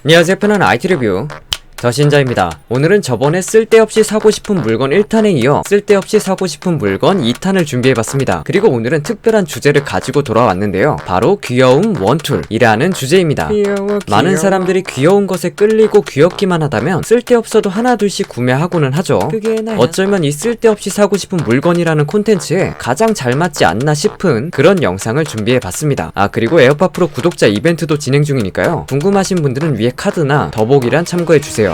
안녕하세요. 편한 IT 리뷰 저 신자입니다. 오늘은 저번에 쓸데없이 사고 싶은 물건 1탄에 이어 쓸데없이 사고 싶은 물건 2탄을 준비해봤습니다. 그리고 오늘은 특별한 주제를 가지고 돌아왔는데요. 바로 귀여움 원툴이라는 주제입니다. 귀여워. 많은 사람들이 귀여운 것에 끌리고 귀엽기만 하다면 쓸데없어도 하나둘씩 구매하고는 하죠. 어쩌면 이 쓸데없이 사고 싶은 물건이라는 콘텐츠에 가장 잘 맞지 않나 싶은 그런 영상을 준비해봤습니다. 그리고 에어팟 프로 구독자 이벤트도 진행 중이니까요. 궁금하신 분들은 위에 카드나 더보기란 참고해주세요.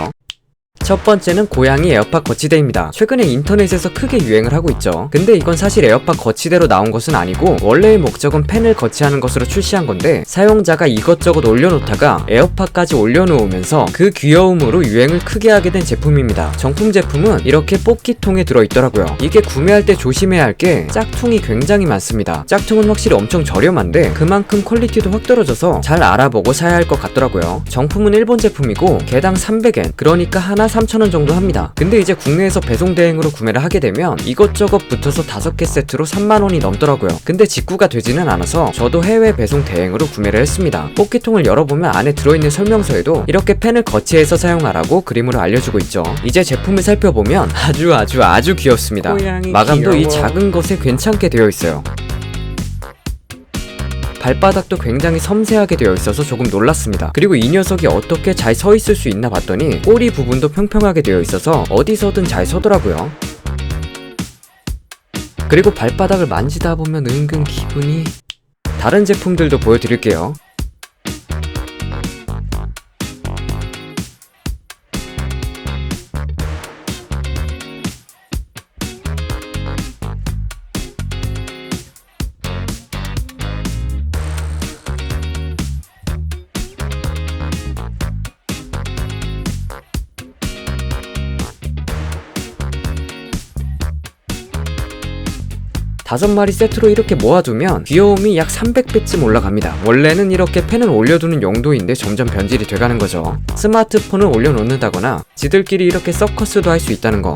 첫 번째는 고양이 에어팟 거치대입니다. 최근에 인터넷에서 크게 유행을 하고 있죠. 근데 이건 사실 에어팟 거치대로 나온 것은 아니고 원래의 목적은 펜을 거치하는 것으로 출시한 건데 사용자가 이것저것 올려놓다가 에어팟까지 올려놓으면서 그 귀여움으로 유행을 크게 하게 된 제품입니다. 정품 제품은 이렇게 뽑기통에 들어있더라고요. 이게 구매할 때 조심해야 할 게 짝퉁이 굉장히 많습니다. 짝퉁은 확실히 엄청 저렴한데 그만큼 퀄리티도 확 떨어져서 잘 알아보고 사야 할 것 같더라고요. 정품은 일본 제품이고 개당 300엔, 그러니까 하나 3,000원 정도 합니다. 근데 이제 국내에서 배송 대행으로 구매를 하게 되면 이것저것 붙어서 5개 세트로 30,000원이 넘더라고요. 근데 직구가 되지는 않아서 저도 해외 배송 대행으로 구매를 했습니다. 뽑기통을 열어보면 안에 들어있는 설명서에도 이렇게 펜을 거치해서 사용하라고 그림으로 알려주고 있죠. 이제 제품을 살펴보면 아주 귀엽습니다. 마감도 귀여워. 이 작은 것에 괜찮게 되어 있어요. 발바닥도 굉장히 섬세하게 되어 있어서 조금 놀랐습니다. 그리고 이 녀석이 어떻게 잘 서 있을 수 있나 봤더니 꼬리 부분도 평평하게 되어 있어서 어디서든 잘 서더라고요. 그리고 발바닥을 만지다 보면 은근 기분이... 다른 제품들도 보여드릴게요. 다섯 마리 세트로 이렇게 모아두면 귀여움이 약 300배쯤 올라갑니다. 원래는 이렇게 펜을 올려두는 용도인데 점점 변질이 돼가는 거죠. 스마트폰을 올려놓는다거나 지들끼리 이렇게 서커스도 할 수 있다는 거.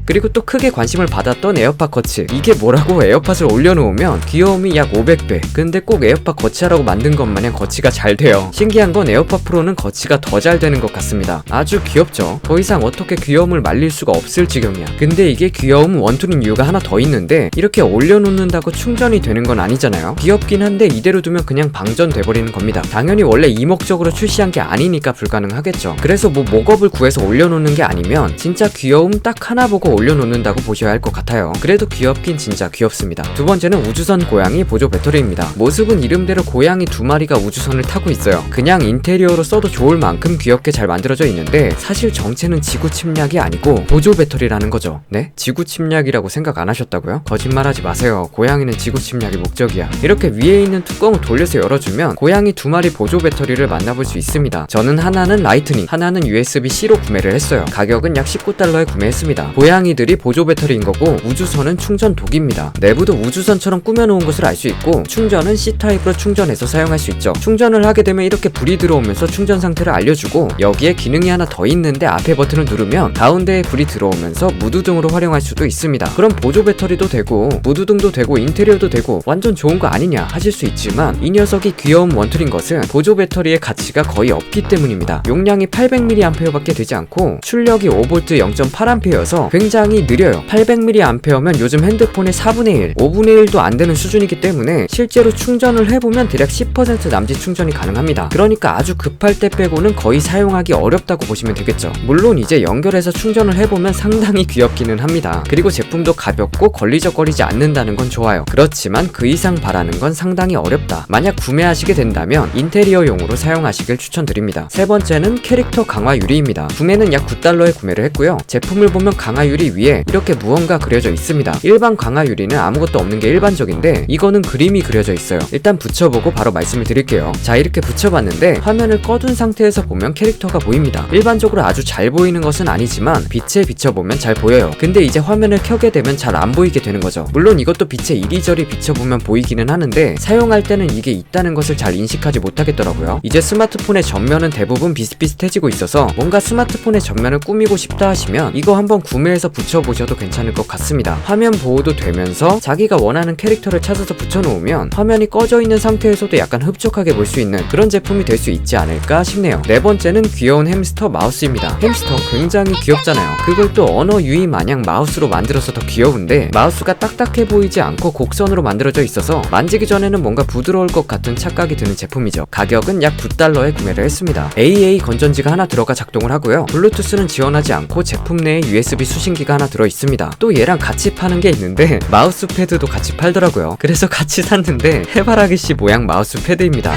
그리고 또 크게 관심을 받았던 에어팟 거치. 이게 뭐라고 에어팟을 올려놓으면 귀여움이 약 500배. 근데 꼭 에어팟 거치하라고 만든 것 마냥 거치가 잘 돼요. 신기한 건 에어팟 프로는 거치가 더 잘 되는 것 같습니다. 아주 귀엽죠? 더 이상 어떻게 귀여움을 말릴 수가 없을 지경이야. 근데 이게 귀여움 원툴인 이유가 하나 더 있는데 이렇게 올려놓는다고 충전이 되는 건 아니잖아요. 귀엽긴 한데 이대로 두면 그냥 방전돼버리는 겁니다. 당연히 원래 이 목적으로 출시한 게 아니니까 불가능하겠죠. 그래서 목업을 구해서 올려놓는 게 아니면 진짜 귀여움 딱 하나 보고 올려놓는다고 보셔야 할 것 같아요. 그래도 귀엽긴 진짜 귀엽습니다. 두 번째는 우주선 고양이 보조 배터리입니다. 모습은 이름대로 고양이 2마리가 우주선을 타고 있어요. 그냥 인테리어로 써도 좋을 만큼 귀엽게 잘 만들어져 있는데 사실 정체는 지구 침략이 아니고 보조 배터리라는 거죠. 네? 지구 침략이라고 생각 안 하셨다고요? 거짓말하지 마세요. 고양이는 지구 침략이 목적이야. 이렇게 위에 있는 뚜껑을 돌려서 열어주면 고양이 2마리 보조 배터리를 만나볼 수 있습니다. 저는 하나는 라이트닝, 하나는 USB-C로 구매를 했어요. 가격은 약 19달러에 구매했습니다. 고양이들이 보조 배터리인 거고 우주선은 충전 독입니다. 내부도 우주선처럼 꾸며놓은 것을 알 수 있고 충전은 C타입으로 충전해서 사용할 수 있죠. 충전을 하게 되면 이렇게 불이 들어오면서 충전 상태를 알려주고 여기에 기능이 하나 더 있는데 앞에 버튼을 누르면 가운데에 불이 들어오면서 무드등으로 활용할 수도 있습니다. 그럼 보조 배터리도 되고 무드등도 되고 인테리어도 되고 완전 좋은 거 아니냐 하실 수 있지만 이 녀석이 귀여운 원툴인 것은 보조 배터리의 가치가 거의 없기 때문입니다. 용량이 800mAh 밖에 되지 않고 출력이 5V 0.8A여서 굉장히 느려요. 800mAh면 요즘 핸드폰의 4분의 1, 5분의 1도 안 되는 수준이기 때문에 실제로 충전을 해보면 대략 10% 남짓 충전이 가능합니다. 그러니까 아주 급할 때 빼고는 거의 사용하기 어렵다고 보시면 되겠죠. 물론 이제 연결해서 충전을 해보면 상당히 귀엽기는 합니다. 그리고 제품도 가볍고 걸리적거리지 않는다는 건 좋아요. 그렇지만 그 이상 바라는 건 상당히 어렵다. 만약 구매하시게 된다면 인테리어용으로 사용하시길 추천드립니다. 세 번째는 캐릭터 강화 유리입니다. 구매는 약 9달러에 구매를 했고요. 제품을 보면 강화 유리 위에 이렇게 무언가 그려져 있습니다. 일반 강화 유리는 아무것도 없는 게 일반적인데 이거는 그림이 그려져 있어요. 일단 붙여보고 바로 말씀을 드릴게요. 자, 이렇게 붙여봤는데 화면을 꺼둔 상태에서 보면 캐릭터가 보입니다. 일반적으로 아주 잘 보이는 것은 아니지만 빛에 비춰보면 잘 보여요. 근데 이제 화면을 켜게 되면 잘 안 보이게 되는 거죠. 물론 이것도 빛에 이리저리 비춰보면 보이기는 하는데 사용할 때는 이게 있다는 것을 잘 인식하지 못하겠더라고요. 이제 스마트폰의 전면은 대부분 비슷비슷해지고 있어서 뭔가 스마트폰의 전면을 꾸미고 싶다 하시면 이거 한번 구매해서 붙여보셔도 괜찮을 것 같습니다. 화면 보호도 되면서 자기가 원하는 캐릭터를 찾아서 붙여놓으면 화면이 꺼져 있는 상태에서도 약간 흡족하게 볼 수 있는 그런 제품이 될 수 있지 않을까 싶네요. 네 번째는 귀여운 햄스터 마우스입니다. 햄스터 굉장히 귀엽잖아요. 그걸 또 언어 유희 마냥 마우스로 만들어서 더 귀여운데 마우스가 딱딱해 보이지 않고 곡선으로 만들어져 있어서 만지기 전에는 뭔가 부드러울 것 같은 착각이 드는 제품이죠. 가격은 약 $9에 구매를 했습니다. AA 건전지가 하나 들어가 작동을 하고요. 블루투스는 지원하지 않고 제품 내에 USB 수신기가 하나 들어있습니다. 또 얘랑 같이 파는 게 있는데 마우스 패드도 같이 팔더라고요. 그래서 같이 샀는데 해바라기씨 모양 마우스 패드입니다.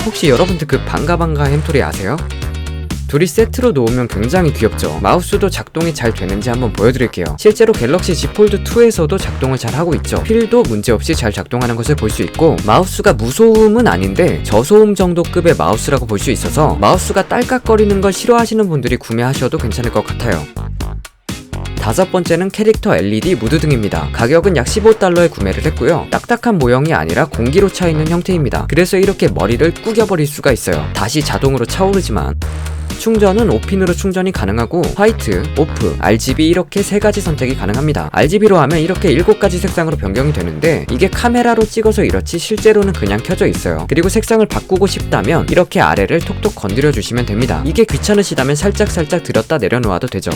혹시 여러분들 그 방가방가 햄토리 아세요? 둘이 세트로 놓으면 굉장히 귀엽죠. 마우스도 작동이 잘 되는지 한번 보여드릴게요. 실제로 갤럭시 Z 폴드 2에서도 작동을 잘 하고 있죠. 휠도 문제없이 잘 작동하는 것을 볼 수 있고 마우스가 무소음은 아닌데 저소음 정도 급의 마우스라고 볼 수 있어서 마우스가 딸깍거리는 걸 싫어하시는 분들이 구매하셔도 괜찮을 것 같아요. 다섯 번째는 캐릭터 LED 무드등입니다. 가격은 약 $15에 구매를 했고요. 딱딱한 모형이 아니라 공기로 차 있는 형태입니다. 그래서 이렇게 머리를 구겨버릴 수가 있어요. 다시 자동으로 차오르지만 충전은 5핀으로 충전이 가능하고 화이트, 오프, RGB 이렇게 3가지 선택이 가능합니다. RGB로 하면 이렇게 7가지 색상으로 변경이 되는데 이게 카메라로 찍어서 이렇지 실제로는 그냥 켜져 있어요. 그리고 색상을 바꾸고 싶다면 이렇게 아래를 톡톡 건드려 주시면 됩니다. 이게 귀찮으시다면 살짝 들었다 내려놓아도 되죠.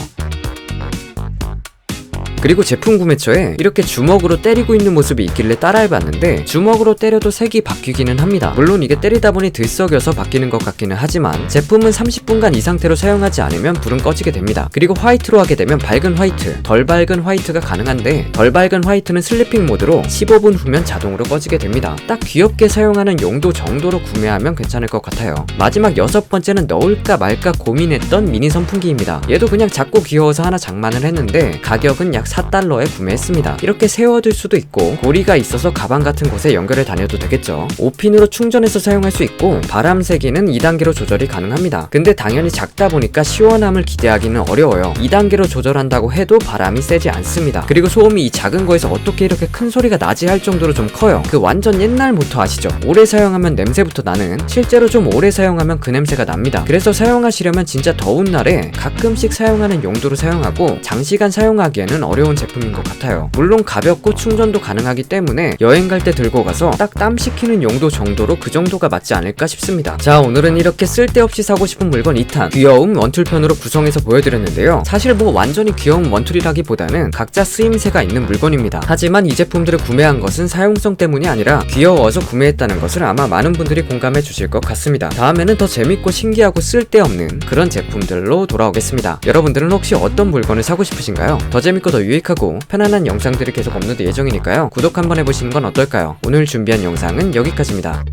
그리고 제품 구매처에 이렇게 주먹으로 때리고 있는 모습이 있길래 따라해봤는데 주먹으로 때려도 색이 바뀌기는 합니다. 물론 이게 때리다 보니 들썩여서 바뀌는 것 같기는 하지만 제품은 30분간 이 상태로 사용하지 않으면 불은 꺼지게 됩니다. 그리고 화이트로 하게 되면 밝은 화이트, 덜 밝은 화이트가 가능한데 덜 밝은 화이트는 슬리핑 모드로 15분 후면 자동으로 꺼지게 됩니다. 딱 귀엽게 사용하는 용도 정도로 구매하면 괜찮을 것 같아요. 마지막 여섯 번째는 넣을까 말까 고민했던 미니 선풍기입니다. 얘도 그냥 작고 귀여워서 하나 장만을 했는데 가격은 약 $4에 구매했습니다. 이렇게 세워둘 수도 있고 고리가 있어서 가방 같은 곳에 연결해 다녀도 되겠죠. 5핀으로 충전해서 사용할 수 있고 바람 세기는 2단계로 조절이 가능합니다. 근데 당연히 작다 보니까 시원함을 기대하기는 어려워요. 2단계로 조절한다고 해도 바람이 세지 않습니다. 그리고 소음이 이 작은 거에서 어떻게 이렇게 큰 소리가 나지 할 정도로 좀 커요. 그 완전 옛날 모터 아시죠? 오래 사용하면 냄새부터 나는, 실제로 좀 오래 사용하면 그 냄새가 납니다. 그래서 사용하시려면 진짜 더운 날에 가끔씩 사용하는 용도로 사용하고 장시간 사용하기에는 어려운 제품인 것 같아요. 물론 가볍고 충전도 가능하기 때문에 여행 갈 때 들고 가서 딱 땀 식히는 용도 정도로 그 정도가 맞지 않을까 싶습니다. 자, 오늘은 이렇게 쓸데없이 사고 싶은 물건 2탄 귀여움 원툴편으로 구성해서 보여드렸는데요. 사실 뭐 완전히 귀여운 원툴이라기보다는 각자 쓰임새가 있는 물건입니다. 하지만 이 제품들을 구매한 것은 사용성 때문이 아니라 귀여워서 구매했다는 것을 아마 많은 분들이 공감해 주실 것 같습니다. 다음에는 더 재밌고 신기하고 쓸데없는 그런 제품들로 돌아오겠습니다. 여러분들은 혹시 어떤 물건을 사고 싶으신가요? 더 재밌고 더 유익하고 편안한 영상들이 계속 업로드 예정이니까요. 구독 한번 해보시는 건 어떨까요? 오늘 준비한 영상은 여기까지입니다.